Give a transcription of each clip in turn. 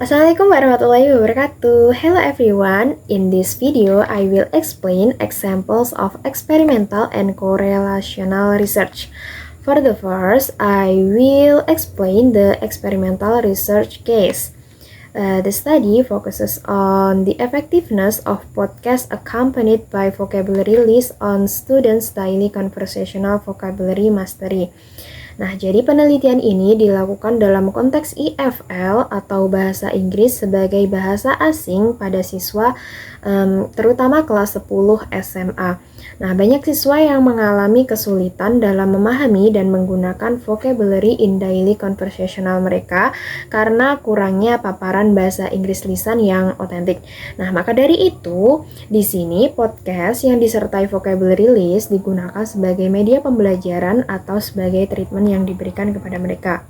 Assalamualaikum warahmatullahi wabarakatuh. Hello everyone. In this video, I will explain examples of experimental and correlational research. For the first, I will explain the experimental research case. The study focuses on the effectiveness of podcast accompanied by vocabulary list on students' daily conversational vocabulary mastery. Nah, jadi penelitian ini dilakukan dalam konteks IFL atau bahasa Inggris sebagai bahasa asing pada siswa terutama kelas 10 SMA. Nah, banyak siswa yang mengalami kesulitan dalam memahami dan menggunakan vocabulary in daily conversational mereka karena kurangnya paparan bahasa Inggris lisan yang otentik. Nah, maka dari itu, di sini podcast yang disertai vocabulary list digunakan sebagai media pembelajaran atau sebagai treatment yang diberikan kepada mereka.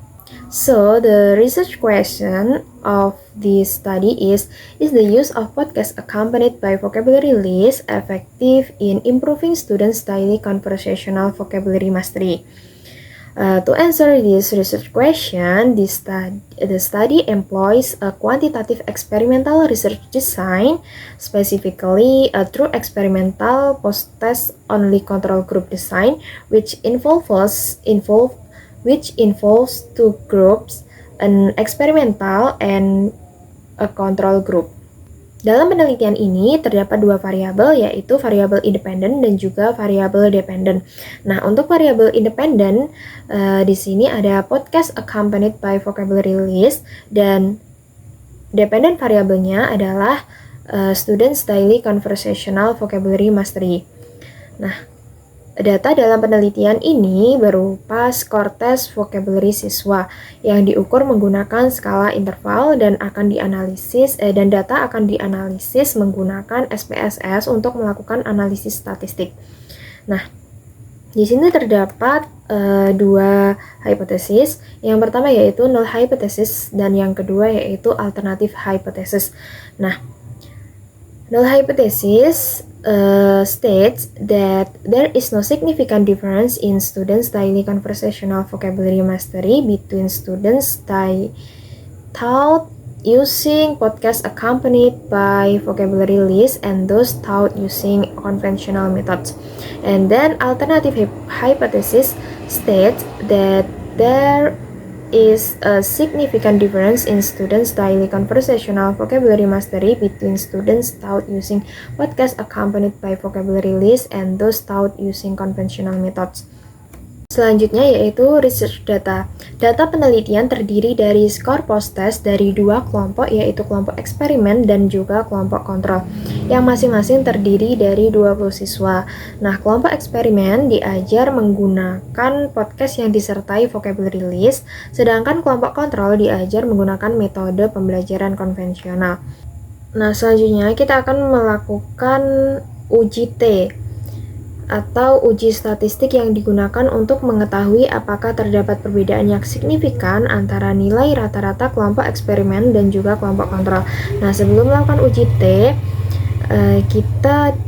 So, the research question of this study is the use of podcast accompanied by vocabulary list effective in improving students' daily conversational vocabulary mastery? To answer this research question, the study employs a quantitative experimental research design, specifically a true experimental post-test only control group design, which involves two groups, an experimental and a control group. Dalam penelitian ini terdapat dua variabel, yaitu variabel independen dan juga variabel dependen. Nah, untuk variabel independen di sini ada podcast accompanied by vocabulary list, dan dependen variabelnya adalah students daily conversational vocabulary mastery. Nah, data dalam penelitian ini berupa skor tes vocabulary siswa yang diukur menggunakan skala interval dan data akan dianalisis menggunakan SPSS untuk melakukan analisis statistik. Nah, di sini terdapat dua hipotesis. Yang pertama yaitu null hypothesis dan yang kedua yaitu alternative hypothesis. Nah, null hypothesis states that there is no significant difference in students' daily conversational vocabulary mastery between students taught using podcast accompanied by vocabulary list and those taught using conventional methods. And then alternative hypothesis states that there is a significant difference in students' daily conversational vocabulary mastery between students taught using podcast accompanied by vocabulary list and those taught using conventional methods. Selanjutnya yaitu research data. Data penelitian terdiri dari skor post-test dari dua kelompok, yaitu kelompok eksperimen dan juga kelompok kontrol, yang masing-masing terdiri dari 20 siswa. Nah, kelompok eksperimen diajar menggunakan podcast yang disertai vocabulary list, sedangkan kelompok kontrol diajar menggunakan metode pembelajaran konvensional. Nah, selanjutnya kita akan melakukan uji T atau uji statistik yang digunakan untuk mengetahui apakah terdapat perbedaan yang signifikan antara nilai rata-rata kelompok eksperimen dan juga kelompok kontrol. Nah, sebelum melakukan uji T, kita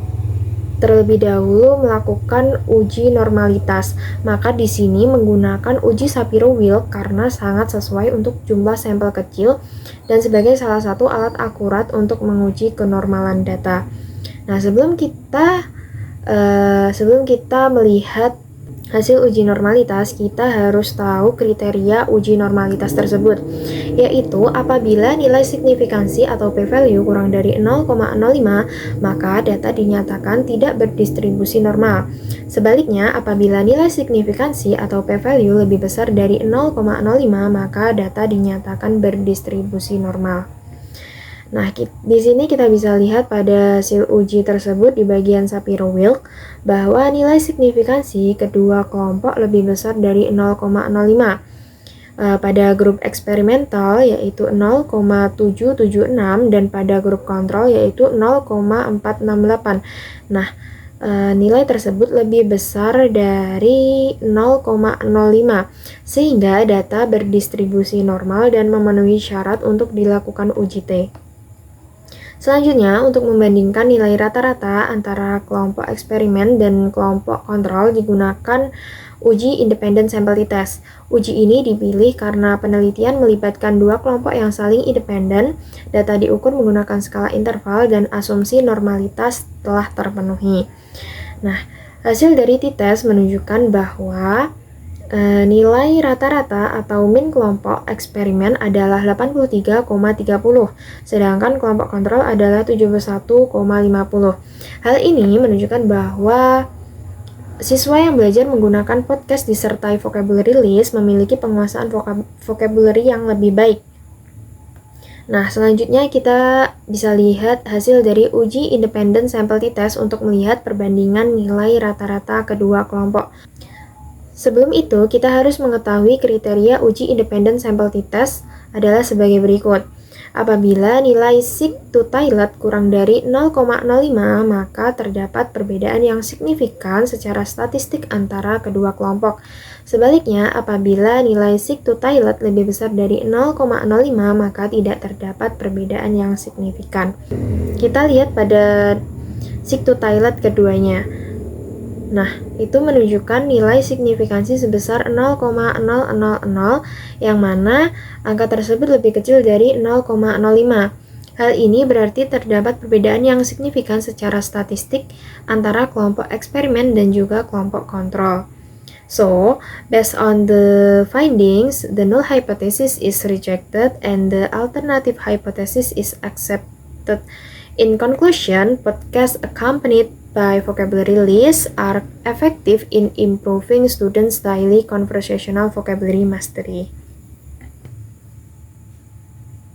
terlebih dahulu melakukan uji normalitas. Maka di sini menggunakan uji Shapiro-Wilk karena sangat sesuai untuk jumlah sampel kecil dan sebagai salah satu alat akurat untuk menguji kenormalan data. Nah, sebelum kita melihat hasil uji normalitas, kita harus tahu kriteria uji normalitas tersebut, yaitu apabila nilai signifikansi atau p-value kurang dari 0,05, maka data dinyatakan tidak berdistribusi normal. Sebaliknya, apabila nilai signifikansi atau p-value lebih besar dari 0,05, maka data dinyatakan berdistribusi normal. Nah, di sini kita bisa lihat pada hasil uji tersebut di bagian Shapiro-Wilk bahwa nilai signifikansi kedua kelompok lebih besar dari 0,05. Pada grup eksperimental yaitu 0,776 dan pada grup kontrol yaitu 0,468. Nah, nilai tersebut lebih besar dari 0,05 sehingga data berdistribusi normal dan memenuhi syarat untuk dilakukan uji T. Selanjutnya, untuk membandingkan nilai rata-rata antara kelompok eksperimen dan kelompok kontrol digunakan Uji independent sampel test. Uji ini dipilih karena penelitian melibatkan dua kelompok yang saling independen, data diukur menggunakan skala interval, dan asumsi normalitas telah terpenuhi. Nah, hasil dari t-test menunjukkan bahwa nilai rata-rata atau min kelompok eksperimen adalah 83,30, sedangkan kelompok kontrol adalah 71,50. Hal ini menunjukkan bahwa siswa yang belajar menggunakan podcast disertai vocabulary list memiliki penguasaan vocabulary yang lebih baik. Nah, selanjutnya kita bisa lihat hasil dari uji independent sample t-test untuk melihat perbandingan nilai rata-rata kedua kelompok. Sebelum itu, kita harus mengetahui kriteria uji independent sample t-test adalah sebagai berikut. Apabila nilai sig-to-Tailed kurang dari 0,05, maka terdapat perbedaan yang signifikan secara statistik antara kedua kelompok. Sebaliknya, apabila nilai sig-to-Tailed lebih besar dari 0,05, maka tidak terdapat perbedaan yang signifikan. Kita lihat pada sig-to-Tailed keduanya. Nah, itu menunjukkan nilai signifikansi sebesar 0,000, yang mana angka tersebut lebih kecil dari 0,05. Hal ini berarti terdapat perbedaan yang signifikan secara statistik antara kelompok eksperimen dan juga kelompok kontrol. So, based on the findings, the null hypothesis is rejected and the alternative hypothesis is accepted. In conclusion, podcasts accompanied by vocabulary lists are effective in improving students' daily conversational vocabulary mastery.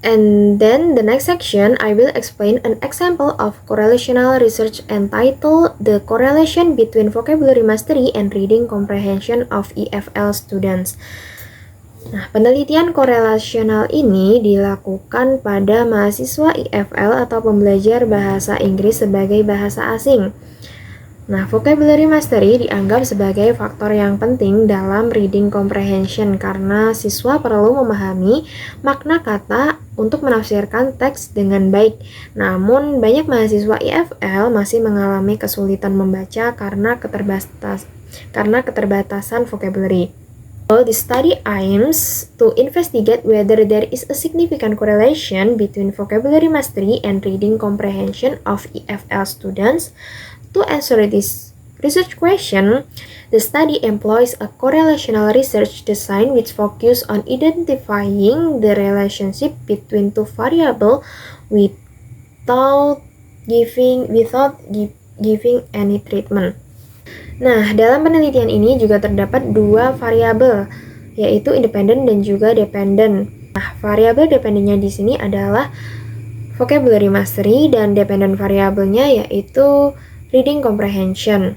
And then the next section, I will explain an example of correlational research entitled The Correlation Between Vocabulary Mastery and Reading Comprehension of EFL Students. Nah, penelitian korelasional ini dilakukan pada mahasiswa EFL atau pembelajar bahasa Inggris sebagai bahasa asing. Nah, vocabulary mastery dianggap sebagai faktor yang penting dalam reading comprehension karena siswa perlu memahami makna kata untuk menafsirkan teks dengan baik. Namun, banyak mahasiswa EFL masih mengalami kesulitan membaca karena keterbatasan vocabulary. The study aims to investigate whether there is a significant correlation between vocabulary mastery and reading comprehension of EFL students. To answer this research question, the study employs a correlational research design which focuses on identifying the relationship between two variables without giving any treatment. Nah, dalam penelitian ini juga terdapat dua variabel, yaitu independen dan juga dependent. Nah, variabel dependennya di sini adalah vocabulary mastery dan dependent variabelnya yaitu reading comprehension.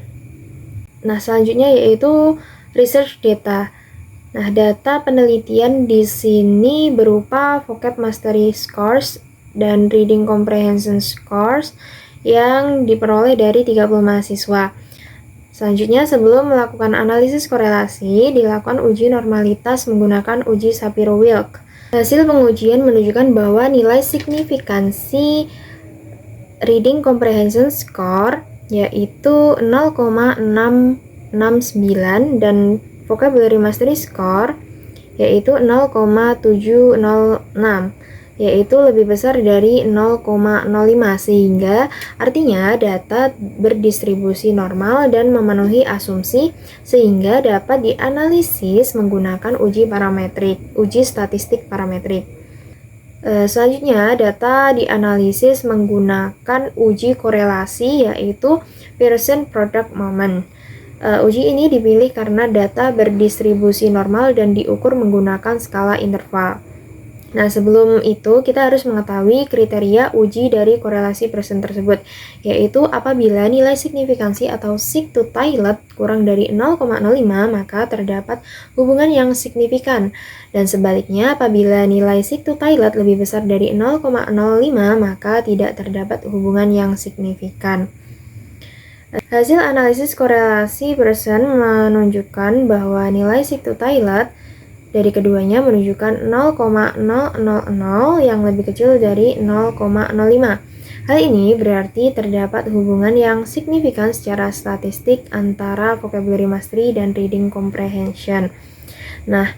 Nah, selanjutnya yaitu research data. Nah, data penelitian di sini berupa vocab mastery scores dan reading comprehension scores yang diperoleh dari 30 mahasiswa. Selanjutnya, sebelum melakukan analisis korelasi, dilakukan uji normalitas menggunakan uji Shapiro-Wilk. Hasil pengujian menunjukkan bahwa nilai signifikansi reading comprehension score yaitu 0,669 dan vocabulary mastery score yaitu 0,706. Yaitu lebih besar dari 0,05 sehingga artinya data berdistribusi normal dan memenuhi asumsi sehingga dapat dianalisis menggunakan uji statistik parametrik. Selanjutnya data dianalisis menggunakan uji korelasi yaitu Pearson Product Moment. Uji ini dipilih karena data berdistribusi normal dan diukur menggunakan skala interval. Nah, sebelum itu kita harus mengetahui kriteria uji dari korelasi Pearson tersebut, yaitu apabila nilai signifikansi atau sig-to-Tailed kurang dari 0,05 maka terdapat hubungan yang signifikan, dan sebaliknya apabila nilai sig-to-Tailed lebih besar dari 0,05 maka tidak terdapat hubungan yang signifikan. Hasil analisis korelasi Pearson menunjukkan bahwa nilai sig-to-Tailed dari keduanya menunjukkan 0,000 yang lebih kecil dari 0,05. Hal ini berarti terdapat hubungan yang signifikan secara statistik antara vocabulary mastery dan reading comprehension. Nah,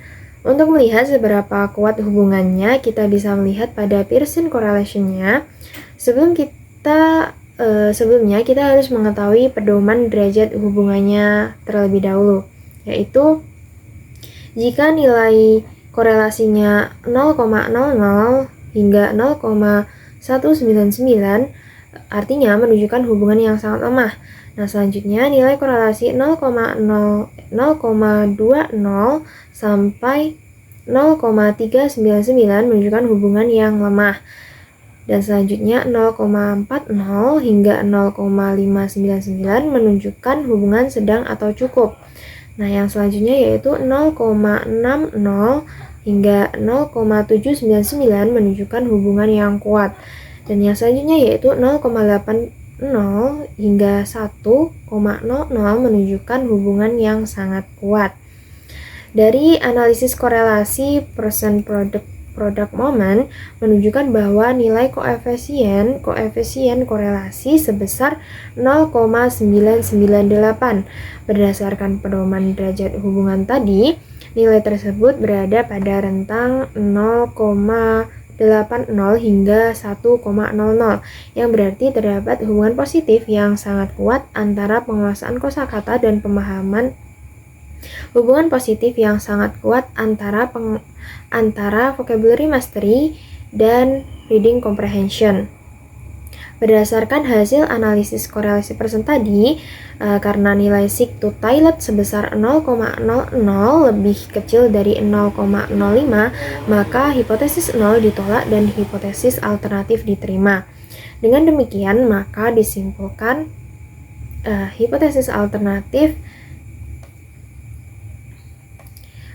untuk melihat seberapa kuat hubungannya, kita bisa melihat pada Pearson correlation-nya. Sebelumnya kita harus mengetahui pedoman derajat hubungannya terlebih dahulu, yaitu jika nilai korelasinya 0,00 hingga 0,199 artinya menunjukkan hubungan yang sangat lemah. Nah, selanjutnya nilai korelasi 0,20 sampai 0,399 menunjukkan hubungan yang lemah. Dan selanjutnya 0,40 hingga 0,599 menunjukkan hubungan sedang atau cukup. Nah, yang selanjutnya yaitu 0,60 hingga 0,799 menunjukkan hubungan yang kuat. Dan yang selanjutnya yaitu 0,80 hingga 1,00 menunjukkan hubungan yang sangat kuat. Dari analisis korelasi percent product moment menunjukkan bahwa nilai koefisien korelasi sebesar 0,998. Berdasarkan pedoman derajat hubungan tadi, nilai tersebut berada pada rentang 0,80 hingga 1,00 yang berarti terdapat hubungan positif yang sangat kuat antara penguasaan kosakata dan pemahaman. Hubungan positif yang sangat kuat antara vocabulary mastery dan reading comprehension. Berdasarkan hasil analisis korelasi persen tadi, karena nilai sig to Toilet sebesar 0,00 lebih kecil dari 0,05, maka hipotesis 0 ditolak dan hipotesis alternatif diterima. Dengan demikian, maka disimpulkan hipotesis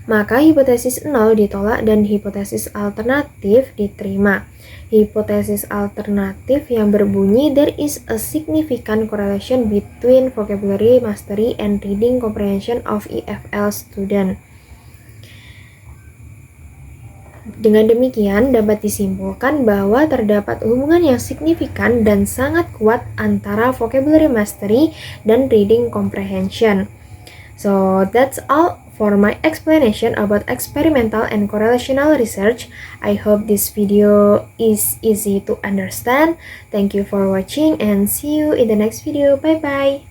hipotesis 0 ditolak dan hipotesis alternatif diterima. Hipotesis alternatif yang berbunyi there is a significant correlation between vocabulary mastery and reading comprehension of EFL student. Dengan demikian dapat disimpulkan bahwa terdapat hubungan yang signifikan dan sangat kuat antara vocabulary mastery dan reading comprehension. So that's all for my explanation about experimental and correlational research. I hope this video is easy to understand. Thank you for watching and see you in the next video. Bye bye.